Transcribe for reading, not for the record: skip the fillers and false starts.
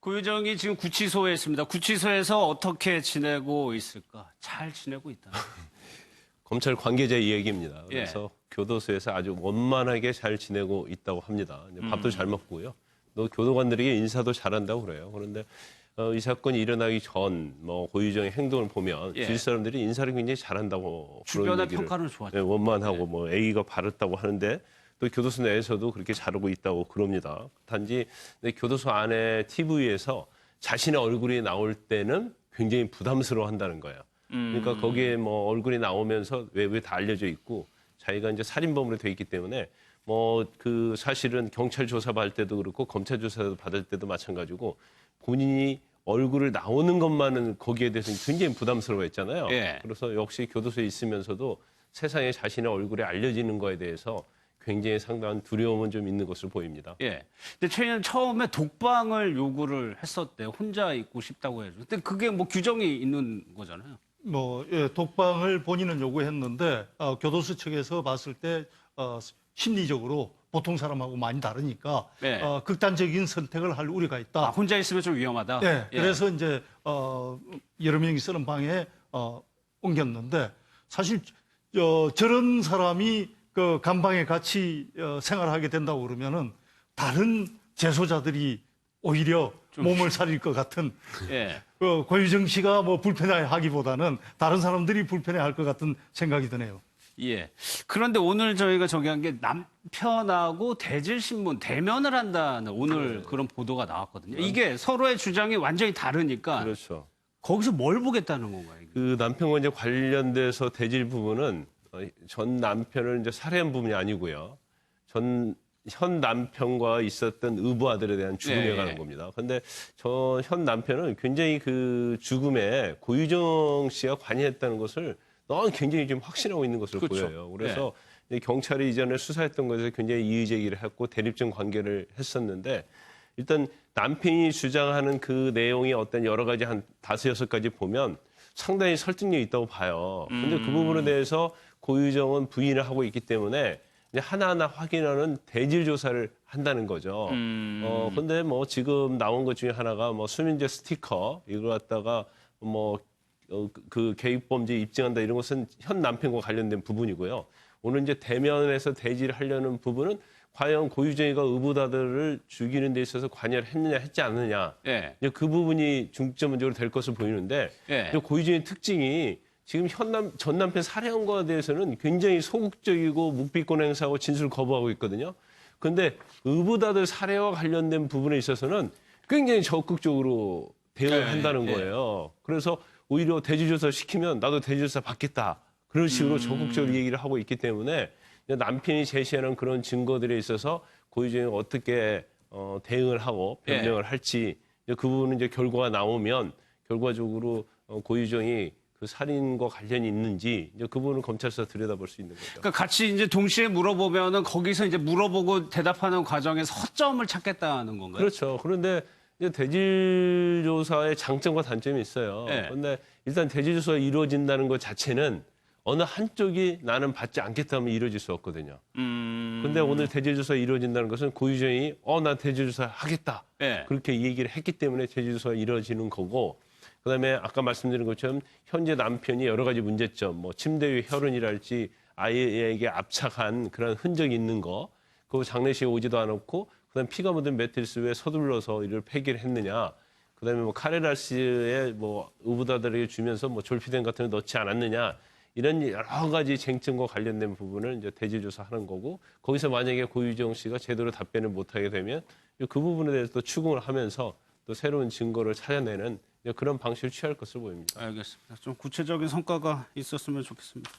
고유정이 지금 구치소에 있습니다. 구치소에서 어떻게 지내고 있을까? 잘 지내고 있다. 검찰 관계자 이야기입니다. 그래서 교도소에서 아주 원만하게 잘 지내고 있다고 합니다. 밥도 잘 먹고요. 또 교도관들에게 인사도 잘한다고 그래요. 그런데 이 사건이 일어나기 전 고유정의 행동을 보면 주위 사람들이 인사를 굉장히 잘한다고 주변의 평가는 좋았죠. 원만하고 애의가 바랐다고 하는데 또 교도소 내에서도 그렇게 잘하고 있다고 그럽니다. 단지 교도소 안에 TV에서 자신의 얼굴이 나올 때는 굉장히 부담스러워한다는 거예요. 그러니까 거기에 얼굴이 나오면서 외부에 다 알려져 있고 자기가 이제 살인범으로 돼 있기 때문에 그 사실은 경찰 조사 받을 때도 그렇고 검찰 조사 받을 때도 마찬가지고 본인이 얼굴을 나오는 것만은 거기에 대해서 굉장히 부담스러워했잖아요. 그래서 역시 교도소에 있으면서도 세상에 자신의 얼굴이 알려지는 거에 대해서 굉장히 상당한 두려움은 좀 있는 것으로 보입니다. 근데 최 의원 처음에 독방을 요구를 했었대요. 혼자 있고 싶다고 해서. 근데 그게 규정이 있는 거잖아요. 독방을 본인은 요구했는데 교도소 측에서 봤을 때 심리적으로 보통 사람하고 많이 다르니까 극단적인 선택을 할 우려가 있다. 혼자 있으면 좀 위험하다. 그래서 이제 여러 명이 쓰는 방에 옮겼는데 사실 저런 사람이 그 감방에 같이 생활하게 된다고 그러면은 다른 재소자들이 오히려 몸을 사릴 것 같은 고유정 씨가 불편해하기보다는 다른 사람들이 불편해할 것 같은 생각이 드네요. 그런데 오늘 저희가 저기한 게 남편하고 대질신문 대면을 한다는 오늘 그런 보도가 나왔거든요. 이게 서로의 주장이 완전히 다르니까 그렇죠. 거기서 뭘 보겠다는 건가요? 그 남편과 이제 관련돼서 대질 부분은 전 남편을 이제 살해한 부분이 아니고요. 현 남편과 있었던 의부 아들에 대한 죽음에 관한 겁니다. 그런데 저 현 남편은 굉장히 그 죽음에 고유정 씨가 관여했다는 것을 너무 굉장히 좀 확신하고 있는 것으로 보여요. 그래서 경찰이 이전에 수사했던 것에서 굉장히 이의 제기를 했고 대립적 관계를 했었는데 일단 남편이 주장하는 그 내용이 어떤 여러 가지 한 5-6가지 보면 상당히 설득력이 있다고 봐요. 근데 그 부분에 대해서 고유정은 부인을 하고 있기 때문에 이제 하나하나 확인하는 대질 조사를 한다는 거죠. 근데 지금 나온 것 중에 하나가 수면제 스티커 이걸 갖다가 그 계획범죄 입증한다 이런 것은 현 남편과 관련된 부분이고요. 오늘 이제 대면에서 대질을 하려는 부분은 과연 고유정이가 의붓아들을 죽이는 데 있어서 관여를 했느냐 했지 않느냐. 이제 그 부분이 중점적으로 될 것으로 보이는데 고유정의 특징이 지금 전 남편 살해한 거에 대해서는 굉장히 소극적이고 묵비권 행사하고 진술을 거부하고 있거든요. 그런데 의붓아들 살해와 관련된 부분에 있어서는 굉장히 적극적으로 대응을 한다는 거예요. 그래서 오히려 대지조사 시키면 나도 대지조사 받겠다. 그런 식으로 적극적으로 얘기를 하고 있기 때문에 남편이 제시하는 그런 증거들에 있어서 고유정이 어떻게 대응을 하고 변명을 할지 그 부분은 이제 결과가 나오면 결과적으로 고유정이 그 살인과 관련이 있는지 이제 그 부분은 검찰에서 들여다볼 수 있는 거죠. 그러니까 같이 이제 동시에 물어보면은 거기서 이제 물어보고 대답하는 과정에서 허점을 찾겠다는 건가요? 그렇죠. 그런데 이제 대질 조사의 장점과 단점이 있어요. 그런데 일단 대질 조사가 이루어진다는 것 자체는 어느 한쪽이 나는 받지 않겠다면 이루어질 수 없거든요. 그런데 오늘 대질 조사가 이루어진다는 것은 고유정이 나 대질 조사 하겠다. 그렇게 얘기를 했기 때문에 대질 조사가 이루어지는 거고 그다음에 아까 말씀드린 것처럼 현재 남편이 여러 가지 문제점, 침대 위 혈흔이랄지 아이에게 압착한 그런 흔적이 있는 거, 그리고 장례식에 오지도 않았고, 그다음에 피가 묻은 매트리스 위에 서둘러서 이를 폐기를 했느냐, 그다음에 카레라스에 의붓아들에게 주면서 졸피뎀 같은 걸 넣지 않았느냐, 이런 여러 가지 쟁점과 관련된 부분을 이제 대질 조사하는 거고, 거기서 만약에 고유정 씨가 제대로 답변을 못하게 되면 그 부분에 대해서 또 추궁을 하면서 또 새로운 증거를 찾아내는 그런 방식을 취할 것으로 보입니다. 알겠습니다. 좀 구체적인 성과가 있었으면 좋겠습니다.